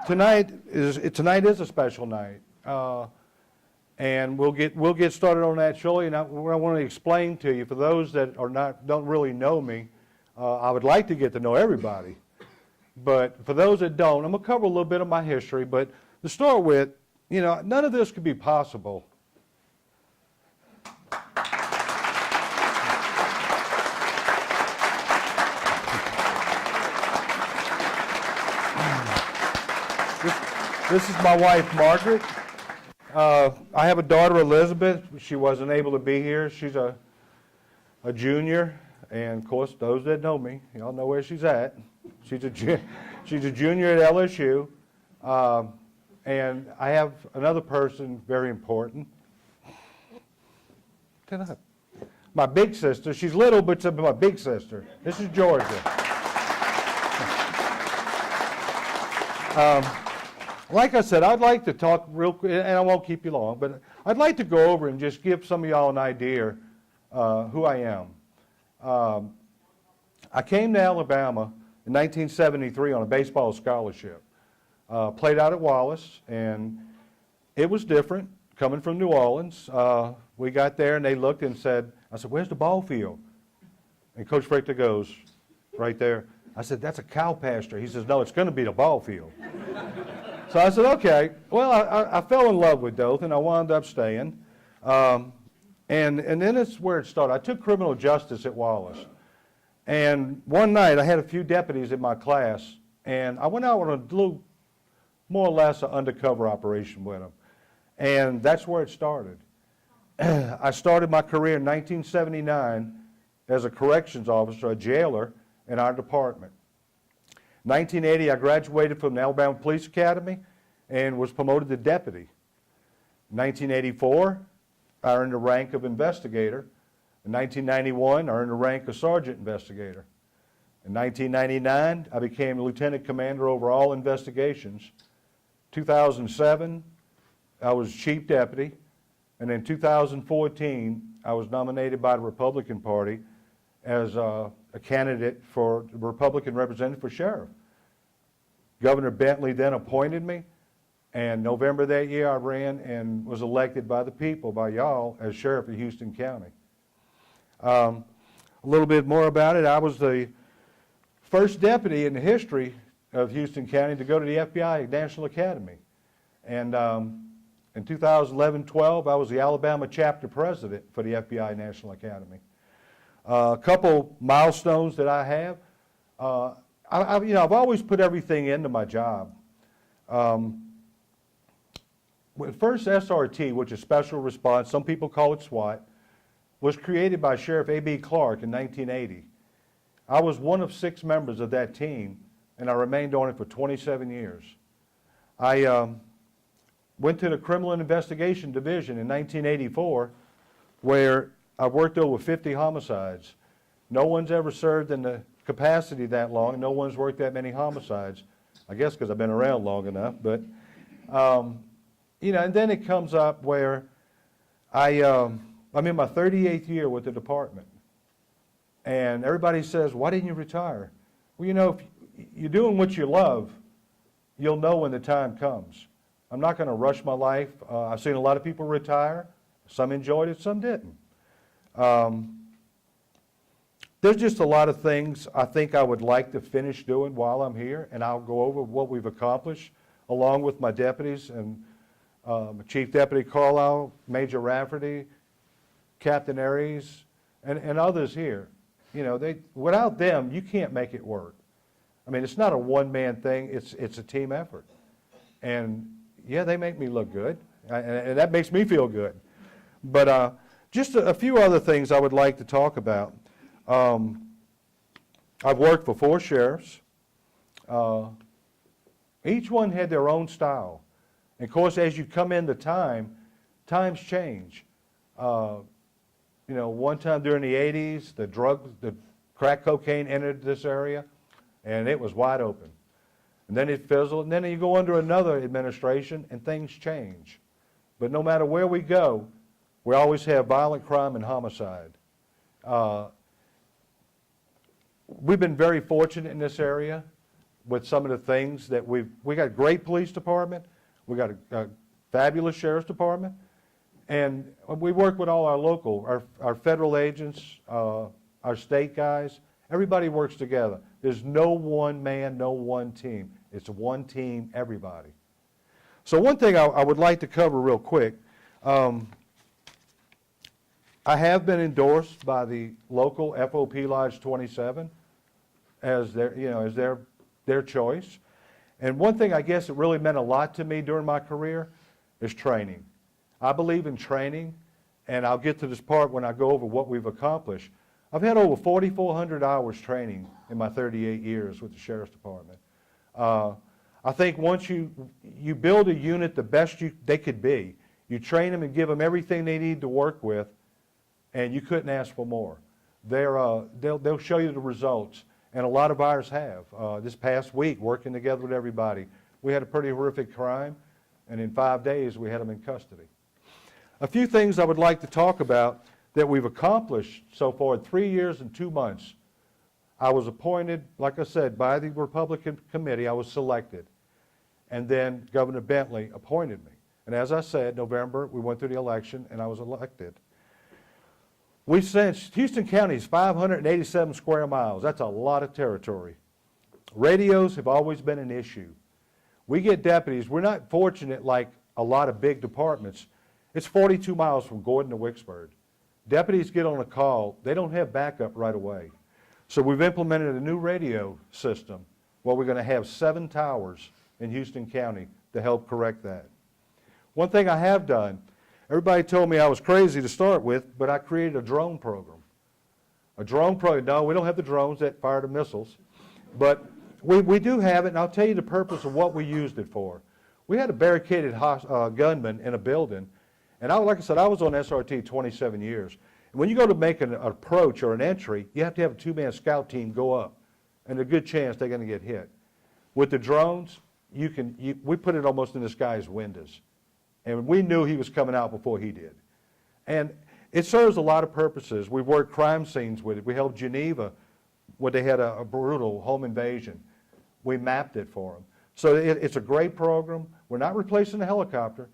Tonight is a special night, and we'll get started on that shortly. And what I want to explain to you, for those that don't really know me, I would like to get to know everybody, but for those that don't, I'm gonna cover a little bit of my history. But to start with, none of this could be possible. This is my wife, Margaret. I have a daughter, Elizabeth. She wasn't able to be here. She's a junior, and of course, those that know me, y'all know where she's at. She's a junior at LSU, and I have another person very important. My big sister. She's little, but she's my big sister. This is Georgia. Like I said, I'd like to talk real quick, and I won't keep you long, but I'd like to go over and just give some of y'all an idea who I am. I came to Alabama in 1973 on a baseball scholarship. Played out at Wallace, and it was different coming from New Orleans. We got there, and they looked and said, I said, "Where's the ball field?" And Coach Richter goes, "Right there." I said, "That's a cow pasture." He says, "No, it's going to be the ball field." So I said, okay. Well, I fell in love with Dothan. I wound up staying. And then it's where it started. I took criminal justice at Wallace. And one night, I had a few deputies in my class, and I went out on a little, more or less, an undercover operation with them. And that's where it started. I started my career in 1979 as a corrections officer, a jailer in our department. 1980, I graduated from the Alabama Police Academy and was promoted to deputy. 1984, I earned the rank of investigator. In 1991, I earned the rank of sergeant investigator. In 1999, I became lieutenant commander over all investigations. 2007, I was chief deputy. And in 2014, I was nominated by the Republican Party as a candidate for the Republican representative for sheriff. Governor Bentley then appointed me, and November that year I ran and was elected by the people, by y'all, as sheriff of Houston County. A little bit more about it. I was the first deputy in the history of Houston County to go to the FBI National Academy. And in 2011-12, I was the Alabama chapter president for the FBI National Academy. A couple milestones that I have. I've always put everything into my job. First SRT, which is Special Response, some people call it SWAT, was created by Sheriff A.B. Clark in 1980. I was one of 6 members of that team, and I remained on it for 27 years. I went to the Criminal Investigation Division in 1984, where I worked over 50 homicides. No one's ever served in the capacity that long. No one's worked that many homicides. I guess because I've been around long enough. But, and then it comes up where I'm in my 38th year with the department. And everybody says, "Why didn't you retire?" Well, if you're doing what you love, you'll know when the time comes. I'm not going to rush my life. I've seen a lot of people retire. Some enjoyed it, some didn't. There's just a lot of things I think I would like to finish doing while I'm here, and I'll go over what we've accomplished along with my deputies and Chief Deputy Carlisle, Major Rafferty, Captain Aries, and others here. Without them, you can't make it work. I mean, it's not a one-man thing. It's a team effort. And yeah, they make me look good, and that makes me feel good. But just a few other things I would like to talk about. I've worked for 4 sheriffs. Each one had their own style. And of course, as you come into times change. One time during the 80s, the crack cocaine entered this area, and it was wide open. And then it fizzled, and then you go under another administration, and things change. But no matter where we go, we always have violent crime and homicide. We've been very fortunate in this area. with some of the things that we got a great police department, we got a fabulous sheriff's department, and we work with all our federal agents, our state guys. Everybody works together. There's no one man, no one team. It's one team, everybody. So one thing I would like to cover real quick. I have been endorsed by the local FOP Lodge 27 as their choice. And one thing I guess that really meant a lot to me during my career is training. I believe in training, and I'll get to this part when I go over what we've accomplished. I've had over 4,400 hours training in my 38 years with the Sheriff's Department. I think once you build a unit the best they could be, you train them and give them everything they need to work with, and you couldn't ask for more. They'll show you the results, and a lot of ours have. This past week, working together with everybody, we had a pretty horrific crime, and in 5 days, we had them in custody. A few things I would like to talk about that we've accomplished so far in 3 years and 2 months. I was appointed, like I said, by the Republican committee. I was selected, and then Governor Bentley appointed me. And as I said, November, we went through the election, and I was elected. Houston County is 587 square miles. That's a lot of territory. Radios have always been an issue. We get deputies. We're not fortunate like a lot of big departments. It's 42 miles from Gordon to Wicksburg. Deputies get on a call. They don't have backup right away. So we've implemented a new radio system where we're going to have 7 towers in Houston County to help correct that. One thing I have done, everybody told me I was crazy to start with, but I created a drone program. A drone program. No, we don't have the drones that fire the missiles, but we do have it, and I'll tell you the purpose of what we used it for. We had a barricaded gunman in a building, and like I said, I was on SRT 27 years. And when you go to make an approach or an entry, you have to have a 2-man scout team go up, and a good chance they're going to get hit. With the drones, we put it almost in this guy's windows. And we knew he was coming out before he did. And it serves a lot of purposes. We've worked crime scenes with it. We helped Geneva where they had a brutal home invasion. We mapped it for them. So it's a great program. We're not replacing the helicopter,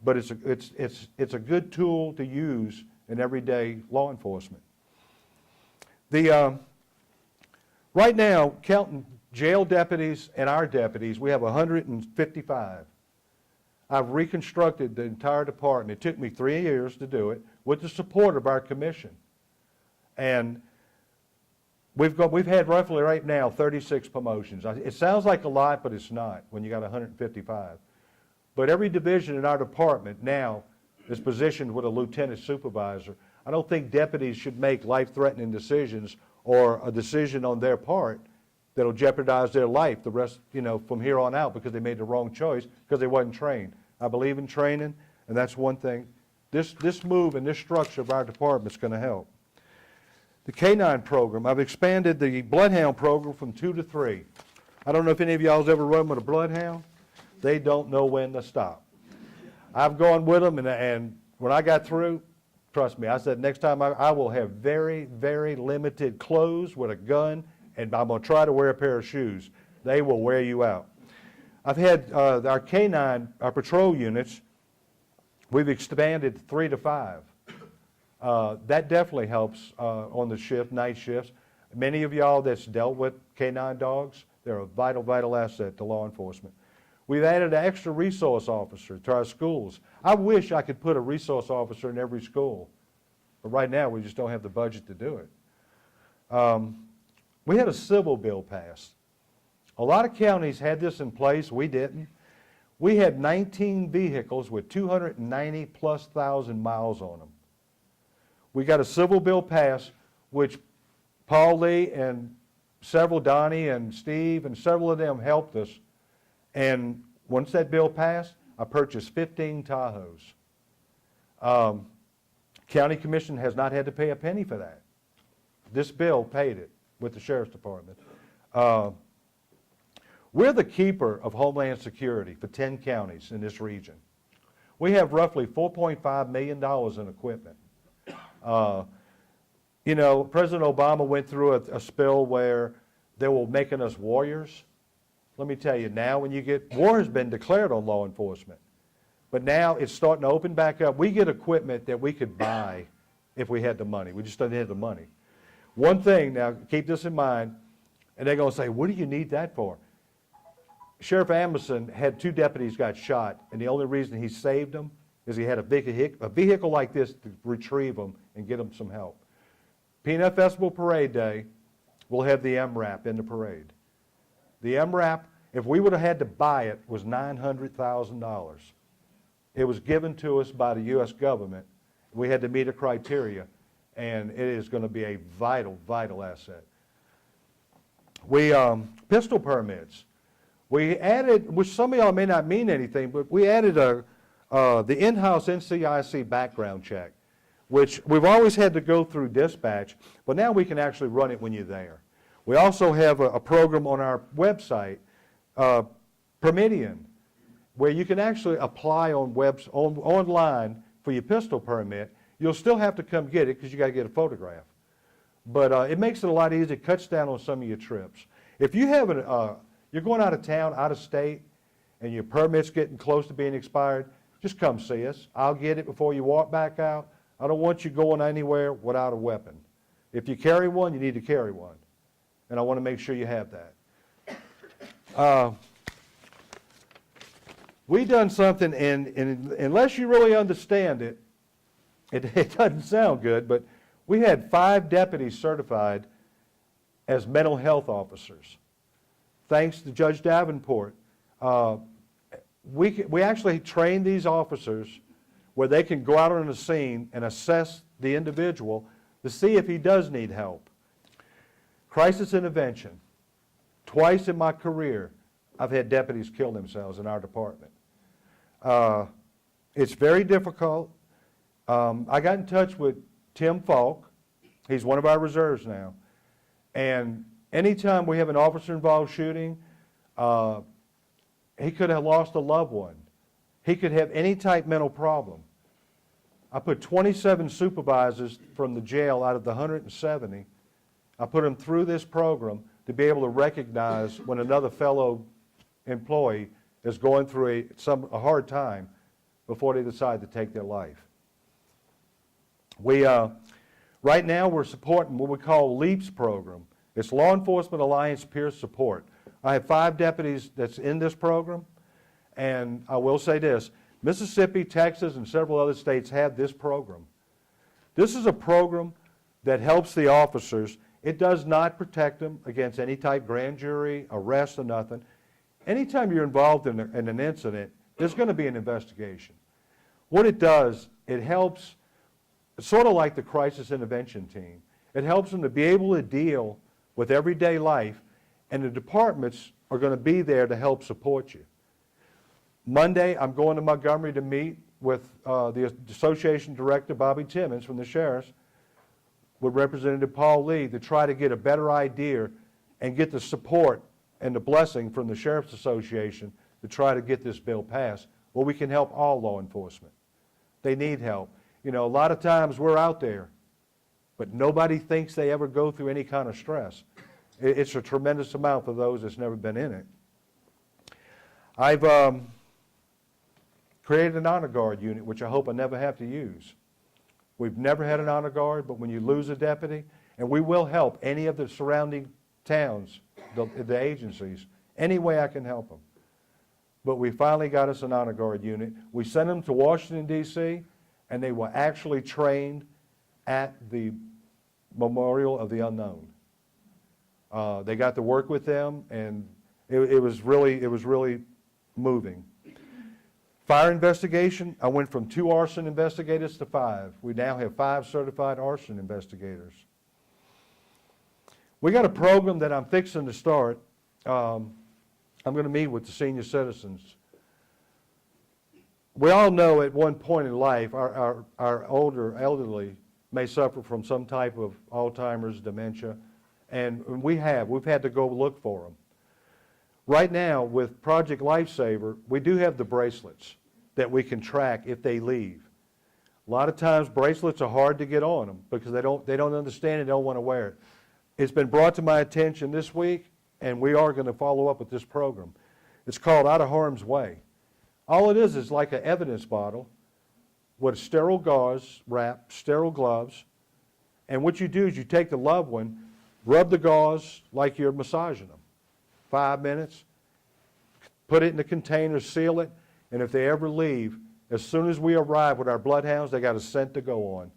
but it's a good tool to use in everyday law enforcement. Right now, counting jail deputies and our deputies, we have 155. I've reconstructed the entire department. It took me 3 years to do it with the support of our commission. And we've had roughly right now 36 promotions. It sounds like a lot, but it's not when you got 155. But every division in our department now is positioned with a lieutenant supervisor. I don't think deputies should make life-threatening decisions or a decision on their part that'll jeopardize their life the rest, from here on out because they made the wrong choice because they wasn't trained. I believe in training, and that's one thing. This move and this structure of our department is going to help. The K-9 program, I've expanded the Bloodhound program from 2 to 3. I don't know if any of y'all's ever run with a Bloodhound. They don't know when to stop. I've gone with them, and when I got through, trust me, I said next time I will have very, very limited clothes with a gun, and I'm going to try to wear a pair of shoes. They will wear you out. I've had our K-9, our patrol units, we've expanded 3 to 5. That definitely helps on the shift, night shifts. Many of y'all that's dealt with K-9 dogs, they're a vital, vital asset to law enforcement. We've added an extra resource officer to our schools. I wish I could put a resource officer in every school, but right now we just don't have the budget to do it. We had a civil bill passed. A lot of counties had this in place. We didn't. We had 19 vehicles with 290+ thousand miles on them. We got a civil bill passed, which Paul Lee and Donnie and Steve and several of them helped us. And once that bill passed, I purchased 15 Tahoes. County Commission has not had to pay a penny for that. This bill paid it with the Sheriff's Department. We're the keeper of Homeland Security for 10 counties in this region. We have roughly $4.5 million in equipment. President Obama went through a spill where they were making us warriors. let me tell you, now when you get, war has been declared on law enforcement, but now it's starting to open back up. We get equipment that we could buy if we had the money. We just don't have the money. One thing, now keep this in mind, and they're going to say, what do you need that for? Sheriff Amundsen had 2 deputies got shot, and the only reason he saved them is he had a vehicle like this to retrieve them and get them some help. Peanut Festival Parade Day, we'll have the MRAP in the parade. The MRAP, if we would have had to buy it, was $900,000. It was given to us by the U.S. government. We had to meet a criteria, and it is going to be a vital, vital asset. We, pistol permits. We added, which some of y'all may not mean anything, but we added the in-house NCIC background check, which we've always had to go through dispatch, but now we can actually run it when you're there. We also have a program on our website, Permidian, where you can actually apply online for your pistol permit. You'll still have to come get it because you got to get a photograph. But it makes it a lot easier. It cuts down on some of your trips. If you have you're going out of town, out of state, and your permit's getting close to being expired, just come see us. I'll get it before you walk back out. I don't want you going anywhere without a weapon. If you carry one, you need to carry one. And I want to make sure you have that. We've done something, and unless you really understand it, it doesn't sound good, but we had 5 deputies certified as mental health officers. Thanks to Judge Davenport. We actually train these officers where they can go out on the scene and assess the individual to see if he does need help. Crisis intervention. Twice in my career, I've had deputies kill themselves in our department. It's very difficult. I got in touch with Tim Falk. He's one of our reserves now. And anytime we have an officer-involved shooting, he could have lost a loved one. He could have any type mental problem. I put 27 supervisors from the jail out of the 170. I put them through this program to be able to recognize when another fellow employee is going through a hard time before they decide to take their life. Right now we're supporting what we call LEAPS program. It's Law Enforcement Alliance Peer Support. I have 5 deputies that's in this program, and I will say this, Mississippi, Texas, and several other states have this program. This is a program that helps the officers. It does not protect them against any type grand jury, arrest, or nothing. Anytime you're involved in an incident, there's going to be an investigation. What it does, it helps, it's sort of like the crisis intervention team. It helps them to be able to deal with everyday life, and the departments are going to be there to help support you. Monday, I'm going to Montgomery to meet with the Association Director, Bobby Timmons, from the Sheriffs, with Representative Paul Lee to try to get a better idea and get the support and the blessing from the Sheriff's Association to try to get this bill passed, where we can help all law enforcement. They need help. You know, a lot of times we're out there, but nobody thinks they ever go through any kind of stress. It's a tremendous amount for those that's never been in it. I've created an honor guard unit, which I hope I never have to use. We've never had an honor guard, but when you lose a deputy, and we will help any of the surrounding towns, the agencies, any way I can help them. But we finally got us an honor guard unit. We sent them to Washington, D.C., and they were actually trained at the Memorial of the Unknown. They got to work with them, and it was really moving. Fire investigation, I went from 2 arson investigators to 5. We now have 5 certified arson investigators. We got a program that I'm fixing to start. I'm going to meet with the senior citizens. We all know at one point in life our elderly may suffer from some type of Alzheimer's, dementia, and we've had to go look for them. Right now, with Project Lifesaver, we do have the bracelets that we can track if they leave. A lot of times, bracelets are hard to get on them because they don't understand and don't want to wear it. It's been brought to my attention this week, and we are going to follow up with this program. It's called Out of Harm's Way. All it is like an evidence bottle with sterile gauze wrap, sterile gloves, and what you do is you take the loved one, rub the gauze like you're massaging them. 5 minutes, put it in the container, seal it, and if they ever leave, as soon as we arrive with our bloodhounds, they got a scent to go on.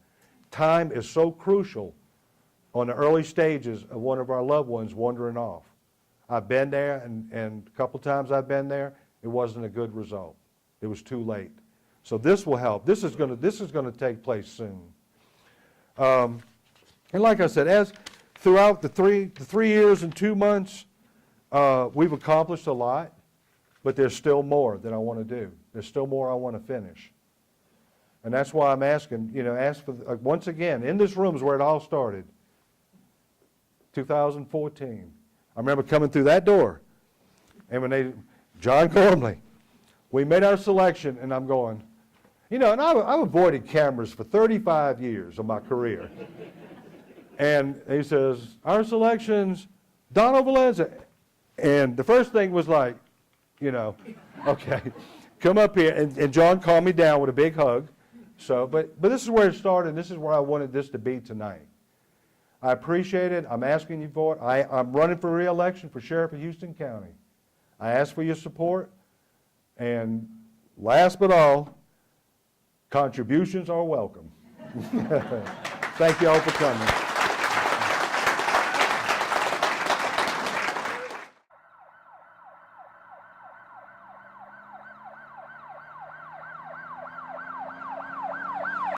Time is so crucial on the early stages of one of our loved ones wandering off. I've been there, and a couple times I've been there, it wasn't a good result. It was too late. So this will help. This is going to take place soon. And like I said, as throughout the 3 years and 2 months, we've accomplished a lot, but there's still more that I want to do. There's still more I want to finish. And that's why I'm asking, ask for, once again, in this room is where it all started. 2014. I remember coming through that door, and when John Gormley, we made our selection, and I'm going, and I've avoided cameras for 35 years of my career. And he says, our selection's Donald Valenza. And the first thing was like, okay, come up here. And John calmed me down with a big hug. So, but this is where it started, and this is where I wanted this to be tonight. I appreciate it. I'm asking you for it. I'm running for re-election for Sheriff of Houston County. I ask for your support. And last but all, contributions are welcome. Thank you all for coming.